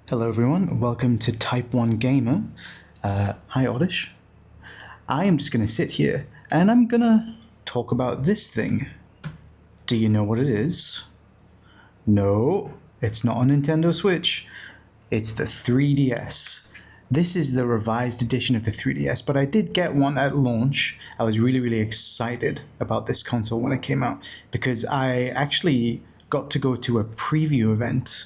Hello everyone, welcome to Type 1 Gamer. Hi Oddish. I am just going to sit here and I'm going to talk about this thing. Do you know what it is? No, it's not a Nintendo Switch. It's the 3DS. This is the revised edition of the 3DS, but I did get one at launch. I was really excited about this console when it came out because I actually got to go to a preview event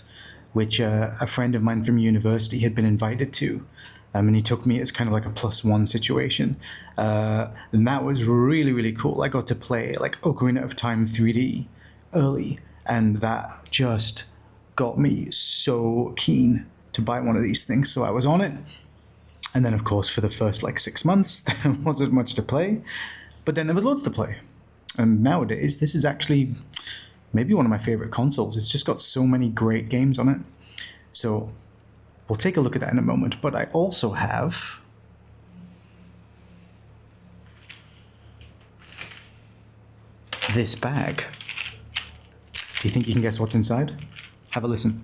which a friend of mine from university had been invited to. And he took me as kind of like a +1 situation. And that was really cool. I got to play like Ocarina of Time 3D early, and that just got me so keen to buy one of these things. So I was on it. And then, of course, for the first like 6 months, there wasn't much to play. But then there was loads to play. And nowadays, this is actually maybe one of my favorite consoles. It's just got so many great games on it. So we'll take a look at that in a moment. But I also have this bag. Do you think you can guess what's inside? Have a listen.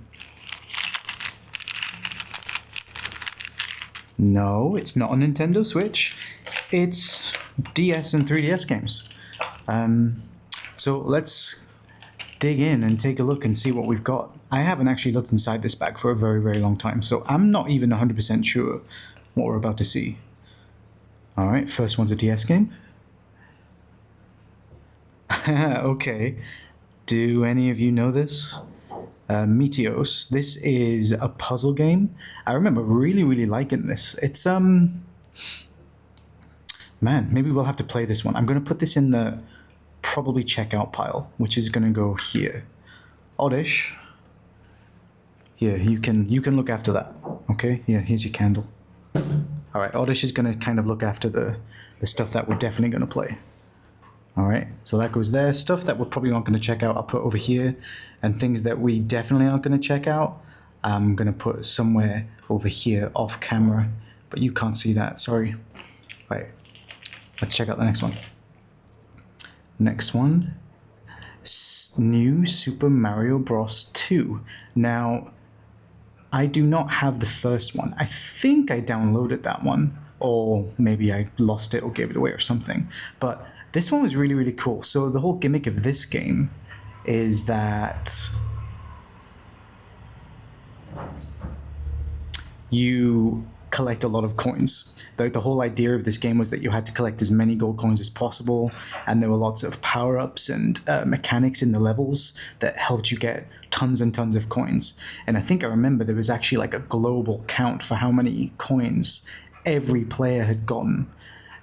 No, it's not a Nintendo Switch. It's DS and 3DS games. So let's dig in and take a look and see what we've got. I haven't actually looked inside this bag for a very long time, so I'm not even 100% sure what we're about to see. Alright, first one's a DS game. Okay, do any of you know this? Meteos. This is a puzzle game. I remember really liking this. It's, man, maybe we'll have to play this one. I'm going to put this in the probably checkout pile, which is going to go here. Oddish. Here, you can look after that. Okay, yeah, here's your candle. All right, Oddish is going to kind of look after the stuff that we're definitely going to play. All right, so that goes there. Stuff that we're probably not going to check out, I'll put over here. And things that we definitely aren't going to check out, I'm going to put somewhere over here off camera. But you can't see that, sorry. Right, let's check out the next one. Next one, new Super Mario Bros. 2. Now, I do not have the first one. I think I downloaded that one, or maybe I lost it or gave it away or something. But this one was really cool. So the whole gimmick of this game is that you collect a lot of coins. The whole idea of this game was that you had to collect as many gold coins as possible, and there were lots of power-ups and mechanics in the levels that helped you get tons and tons of coins. And I think I remember there was actually like a global count for how many coins every player had gotten.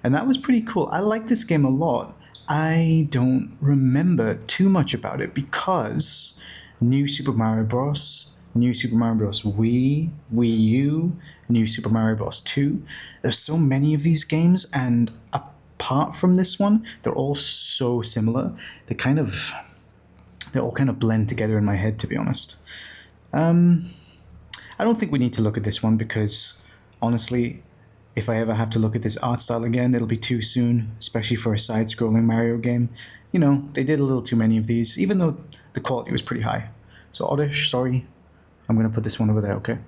And that was pretty cool. I like this game a lot. I don't remember too much about it because New Super Mario Bros., New Super Mario Bros. Wii, Wii U, New Super Mario Bros. 2. There's so many of these games, and apart from this one, they're all so similar. They all kind of blend together in my head, to be honest. I don't think we need to look at this one because, honestly, if I ever have to look at this art style again, it'll be too soon, especially for a side-scrolling Mario game. You know, they did a little too many of these, even though the quality was pretty high. So Oddish, sorry. I'm going to put this one over there, okay?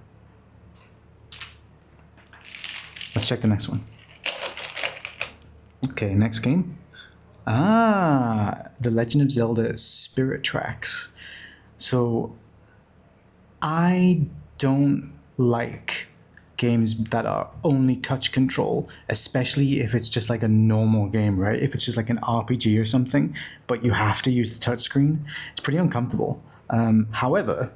Let's check the next one. Okay, next game. The Legend of Zelda Spirit Tracks. So, I don't like games that are only touch control, especially if it's just like a normal game, right? If it's just like an RPG or something, but you have to use the touchscreen, it's pretty uncomfortable. However,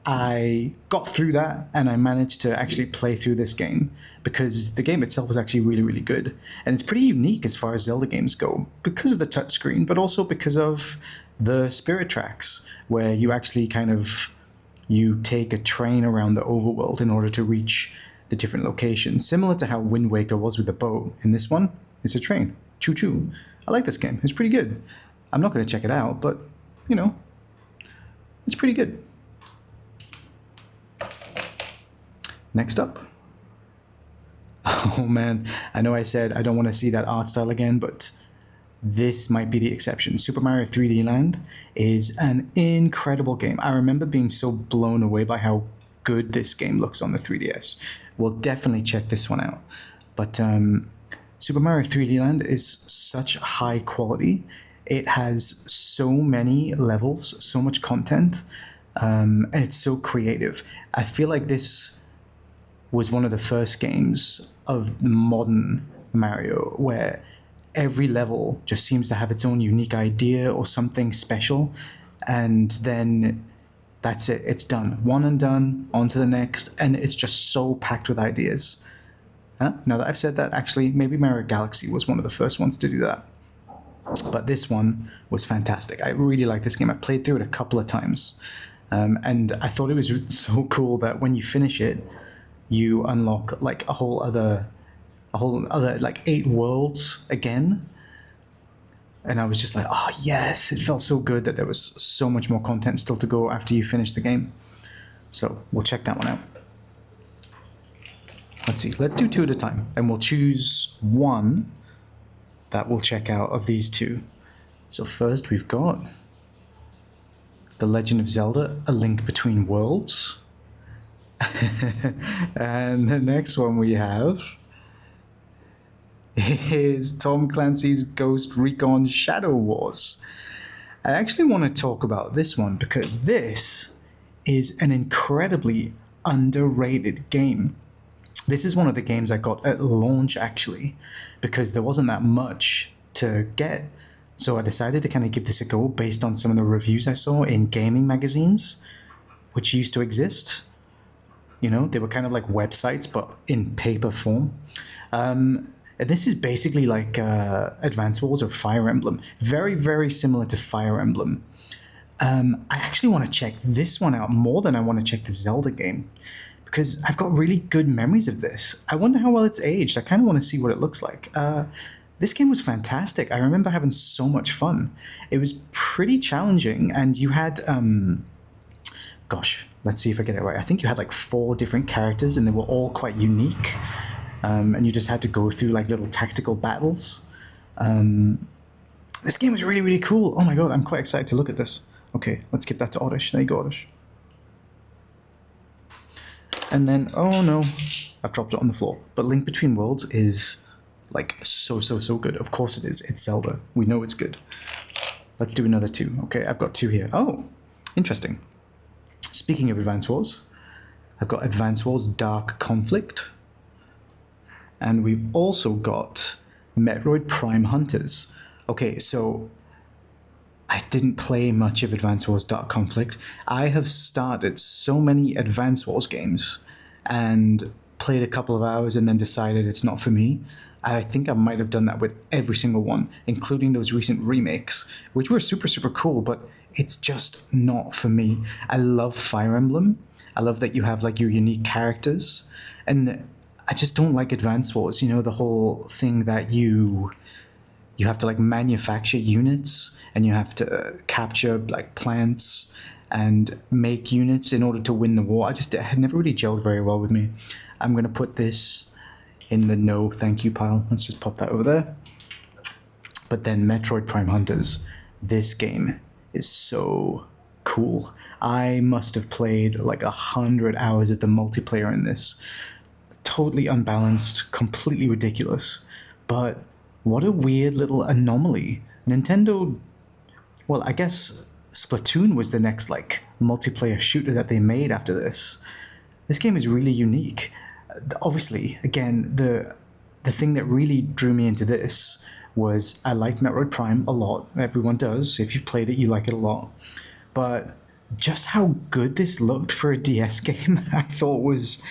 I got through that and I managed to actually play through this game because the game itself was actually really good. And it's pretty unique as far as Zelda games go because of the touchscreen, but also because of the Spirit Tracks, where you actually you take a train around the overworld in order to reach the different locations, similar to how Wind Waker was with the boat. In this one, it's a train. Choo-choo. I like this game. It's pretty good. I'm not going to check it out, but, you know, it's pretty good. Next up. Oh man, I know I said I don't want to see that art style again, but this might be the exception. Super Mario 3D Land is an incredible game. I remember being so blown away by how good this game looks on the 3DS. We'll definitely check this one out. But Super Mario 3D Land is such high quality. It has so many levels, so much content, and it's so creative. I feel like this was one of the first games of the modern Mario where every level just seems to have its own unique idea or something special, and then that's it. It's done. One and done, on to the next, and it's just so packed with ideas. Now that I've said that, actually, maybe Mario Galaxy was one of the first ones to do that. But this one was fantastic. I really like this game. I played through it a couple of times. And I thought it was so cool that when you finish it, you unlock like a whole other like 8 worlds again. And I was just like, oh yes, it felt so good that there was so much more content still to go after you finish the game. So we'll check that one out. Let's see, let's do 2 at a time, and we'll choose one that we'll check out of these 2. So first we've got The Legend of Zelda: A Link Between Worlds. And the next one we have is Tom Clancy's Ghost Recon Shadow Wars. I actually want to talk about this one because this is an incredibly underrated game. This is one of the games I got at launch, actually, because there wasn't that much to get. So I decided to kind of give this a go based on some of the reviews I saw in gaming magazines, which used to exist. You know, they were kind of like websites, but in paper form. This is basically like Advance Wars or Fire Emblem. Very, very similar to Fire Emblem. I actually want to check this one out more than I want to check the Zelda game, because I've got really good memories of this. I wonder how well it's aged. I kind of want to see what it looks like. This game was fantastic. I remember having so much fun. It was pretty challenging, and you had, gosh, let's see if I get it right. I think you had like 4 different characters, and they were all quite unique. And you just had to go through like little tactical battles. This game was really, really cool. Oh my god, I'm quite excited to look at this. Okay, let's give that to Oddish. There you go, Oddish. And then, oh no, I've dropped it on the floor. But Link Between Worlds is like so good. Of course it is. It's Zelda. We know it's good. Let's do another 2. Okay, I've got 2 here. Oh, interesting. Speaking of Advance Wars, I've got Advance Wars Dark Conflict. And we've also got Metroid Prime Hunters. Okay, so I didn't play much of Advance Wars Dark Conflict. I have started so many Advance Wars games and played a couple of hours and then decided it's not for me. I think I might have done that with every single one, including those recent remakes, which were super cool, but it's just not for me. I love Fire Emblem. I love that you have like your unique characters, and I just don't like Advance Wars. You know, the whole thing that you have to like manufacture units, and you have to capture like plants and make units in order to win the war. It had never really gelled very well with me. I'm going to put this in the no thank you pile. Let's just pop that over there. But then Metroid Prime Hunters, this game is so cool. I must have played like 100 hours of the multiplayer in this. Totally unbalanced, completely ridiculous. But what a weird little anomaly. Nintendo, well, I guess Splatoon was the next like multiplayer shooter that they made after this. This game is really unique. Obviously, again, the thing that really drew me into this was I like Metroid Prime a lot. Everyone does. If you've played it, you like it a lot. But just how good this looked for a DS game, I thought was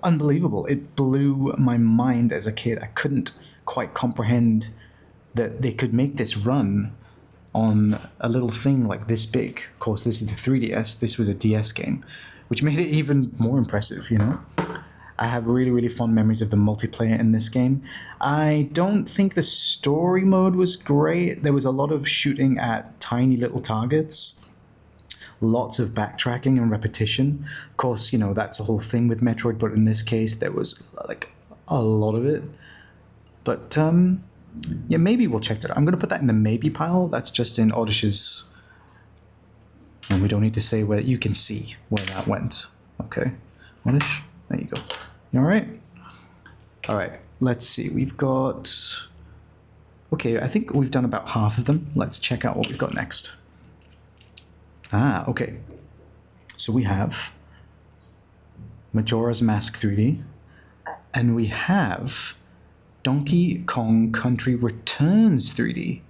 unbelievable. It blew my mind as a kid. I couldn't quite comprehend that they could make this run on a little thing like this big. Of course, this is the 3DS. This was a DS game, which made it even more impressive, you know? I have really fond memories of the multiplayer in this game. I don't think the story mode was great. There was a lot of shooting at tiny little targets. Lots of backtracking and repetition. Of course, you know, that's a whole thing with Metroid, but in this case, there was like a lot of it. But yeah, maybe we'll check that out. I'm going to put that in the maybe pile. That's just in Oddish's, and we don't need to say where. You can see where that went. Okay. Oddish? There you go. You alright? Alright, let's see. We've got... Okay, I think we've done about half of them. Let's check out what we've got next. Ah, okay. So we have Majora's Mask 3D, and we have Donkey Kong Country Returns 3D.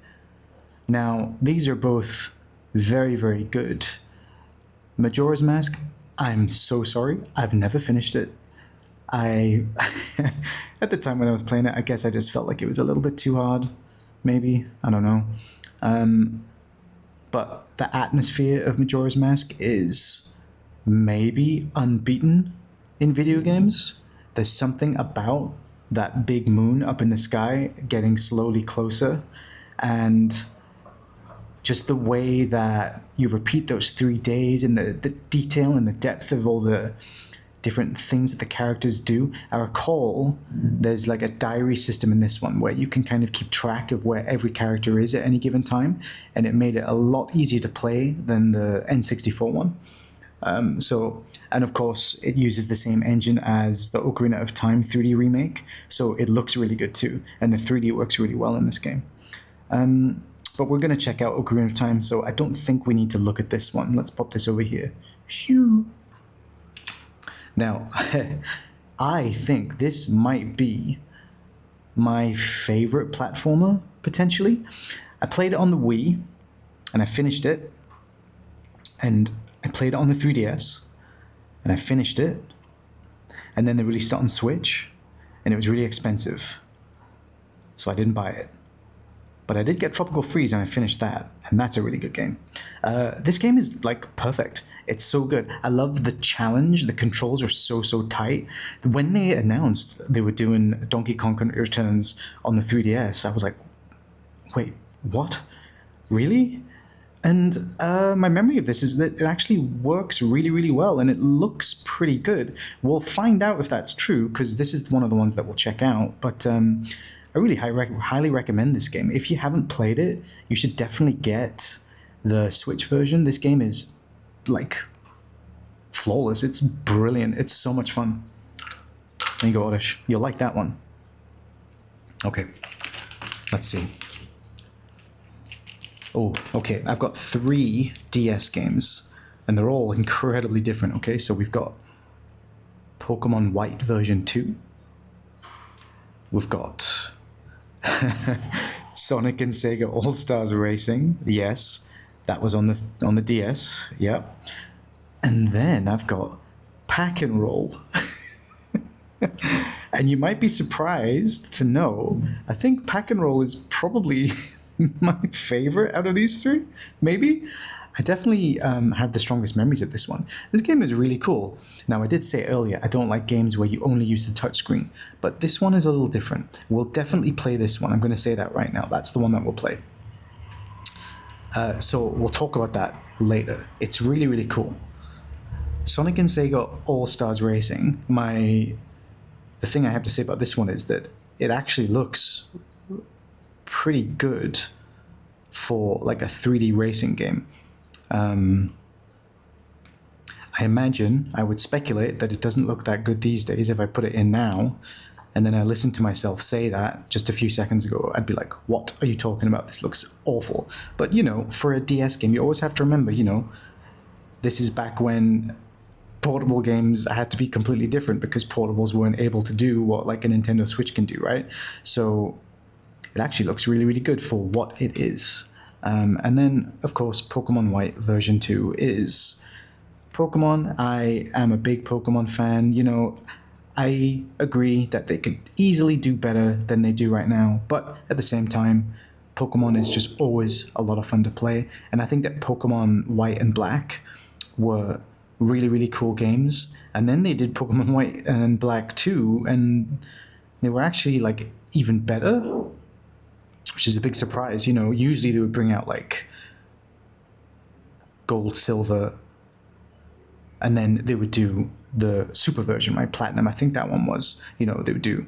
Now, these are both very, very good. Majora's Mask, I'm so sorry. I've never finished it. At the time when I was playing it, I guess I just felt like it was a little bit too hard. Maybe. I don't know. But the atmosphere of Majora's Mask is maybe unbeaten in video games. There's something about that big moon up in the sky getting slowly closer, and just the way that you repeat those 3 days and the detail and the depth of all the different things that the characters do. I recall there's like a diary system in this one where you can kind of keep track of where every character is at any given time, and it made it a lot easier to play than the N64 one. And of course, it uses the same engine as the Ocarina of Time 3D remake, so it looks really good too, and the 3D works really well in this game. But we're going to check out Ocarina of Time, so I don't think we need to look at this one. Let's pop this over here. Shoo! Now, I think this might be my favorite platformer, potentially. I played it on the Wii, and I finished it, and I played it on the 3DS, and I finished it, and then they released it on Switch, and it was really expensive, so I didn't buy it. But I did get Tropical Freeze, and I finished that, and that's a really good game. This game is, like, perfect. It's so good. I love the challenge. The controls are so tight. When they announced they were doing Donkey Kong Country Returns on the 3DS, I was like, wait, what? Really? And my memory of this is that it actually works really well, and it looks pretty good. We'll find out if that's true, because this is one of the ones that we'll check out. But I really highly recommend this game. If you haven't played it, you should definitely get the Switch version. This game is, like, flawless. It's brilliant. It's so much fun. There you go, Oddish. You'll like that one. Okay. Let's see. Oh, okay. I've got 3 DS games, and they're all incredibly different. Okay, so we've got Pokemon White version 2. We've got Sonic and Sega All-Stars Racing. Yes, that was on the DS. Yep. And then I've got Pack and Roll. And you might be surprised to know, I think Pack and Roll is probably my favorite out of these 3, maybe. I definitely have the strongest memories of this one. This game is really cool. Now, I did say earlier, I don't like games where you only use the touchscreen, but this one is a little different. We'll definitely play this one. I'm going to say that right now. That's the one that we'll play. So we'll talk about that later. It's really cool. Sonic and Sega All-Stars Racing, the thing I have to say about this one is that it actually looks pretty good for like a 3D racing game. I imagine, I would speculate that it doesn't look that good these days. If I put it in now, and then I listened to myself say that just a few seconds ago, I'd be like, what are you talking about? This looks awful. But, you know, for a DS game, you always have to remember, you know, this is back when portable games had to be completely different because portables weren't able to do what like a Nintendo Switch can do, right? So it actually looks really good for what it is. And then, of course, Pokemon White version 2 is Pokemon. I am a big Pokemon fan. You know, I agree that they could easily do better than they do right now. But at the same time, Pokemon is just always a lot of fun to play. And I think that Pokemon White and Black were really cool games. And then they did Pokemon White and Black 2, and they were actually like even better, which is a big surprise. You know, usually they would bring out like Gold, Silver, and then they would do the Super version, right? Platinum, I think that one was. You know, they would do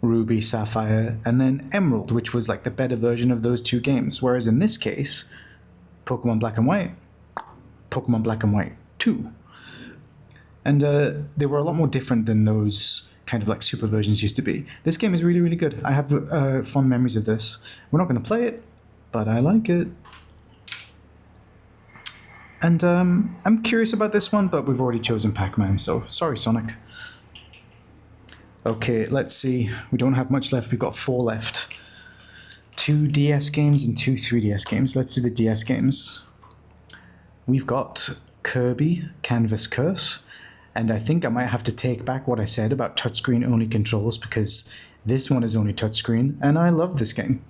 Ruby, Sapphire, and then Emerald, which was like the better version of those 2 games. Whereas in this case, Pokemon Black and White, Pokemon Black and White 2. And they were a lot more different than those kind of like super versions used to be. This game is really, really good. I have fond memories of this. We're not going to play it, but I like it. And I'm curious about this one, but we've already chosen Pac-Man, so sorry, Sonic. Okay, let's see. We don't have much left. We've got 4 left. 2 DS games and 2 3DS games. Let's do the DS games. We've got Kirby Canvas Curse, and I think I might have to take back what I said about touchscreen-only controls, because this one is only touchscreen, and I love this game.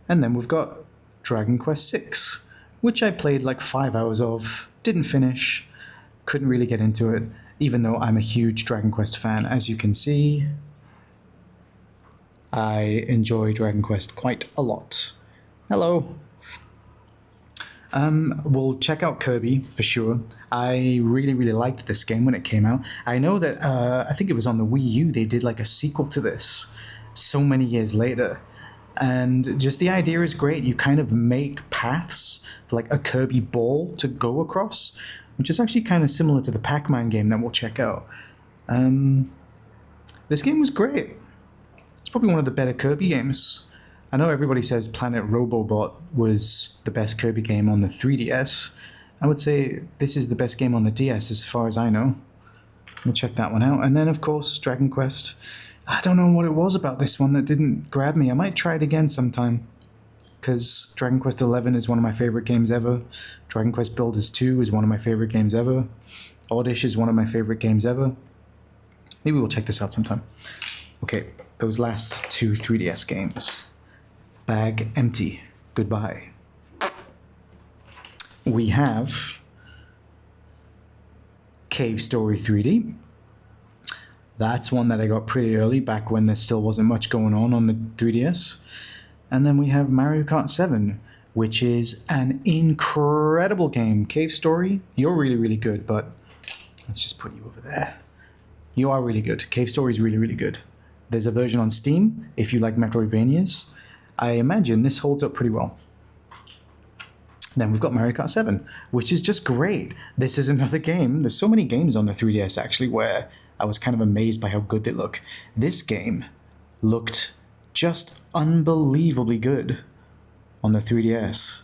And then we've got Dragon Quest VI, which I played like 5 hours of, didn't finish, couldn't really get into it, even though I'm a huge Dragon Quest fan. As you can see, I enjoy Dragon Quest quite a lot. Hello. We'll check out Kirby for sure. I really, really liked this game when it came out. I know that, I think it was on the Wii U, they did like a sequel to this so many years later. And just the idea is great. You kind of make paths for like a Kirby ball to go across, which is actually kind of similar to the Pac-Man game that we'll check out. This game was great. It's probably one of the better Kirby games. I know everybody says Planet Robobot was the best Kirby game on the 3DS. I would say this is the best game on the DS as far as I know. We'll check that one out. And then, of course, Dragon Quest. I don't know what it was about this one that didn't grab me. I might try it again sometime, because Dragon Quest XI is one of my favorite games ever. Dragon Quest Builders 2 is one of my favorite games ever. Oddish is one of my favorite games ever. Maybe we'll check this out sometime. Okay, those last 2 3DS games. Bag empty. Goodbye. We have Cave Story 3D. That's one that I got pretty early, back when there still wasn't much going on the 3DS. And then we have Mario Kart 7, which is an incredible game. Cave Story, you're really, really good, but let's just put you over there. You are really good. Cave Story is really, really good. There's a version on Steam if you like Metroidvanias. I imagine this holds up pretty well. Then we've got Mario Kart 7, which is just great. This is another game. There's so many games on the 3DS, actually, where I was kind of amazed by how good they look. This game looked just unbelievably good on the 3DS.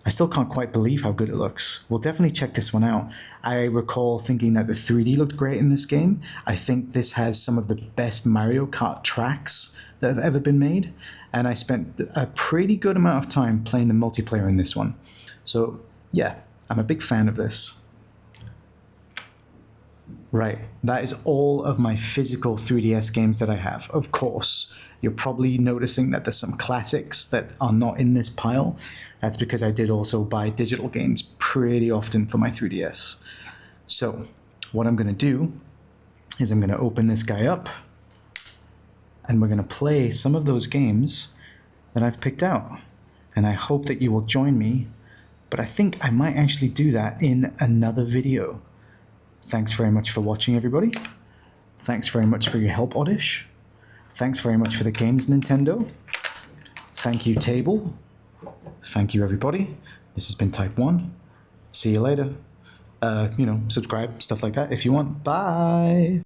I still can't quite believe how good it looks. We'll definitely check this one out. I recall thinking that the 3D looked great in this game. I think this has some of the best Mario Kart tracks that have ever been made, and I spent a pretty good amount of time playing the multiplayer in this one. So yeah, I'm a big fan of this. Right, that is all of my physical 3DS games that I have. Of course, you're probably noticing that there's some classics that are not in this pile. That's because I did also buy digital games pretty often for my 3DS. So what I'm going to do is I'm going to open this guy up, and we're going to play some of those games that I've picked out. And I hope that you will join me, but I think I might actually do that in another video. Thanks very much for watching, everybody. Thanks very much for your help, Oddish. Thanks very much for the games, Nintendo. Thank you, Table. Thank you, everybody. This has been Type 1. See you later. Subscribe, stuff like that if you want. Bye.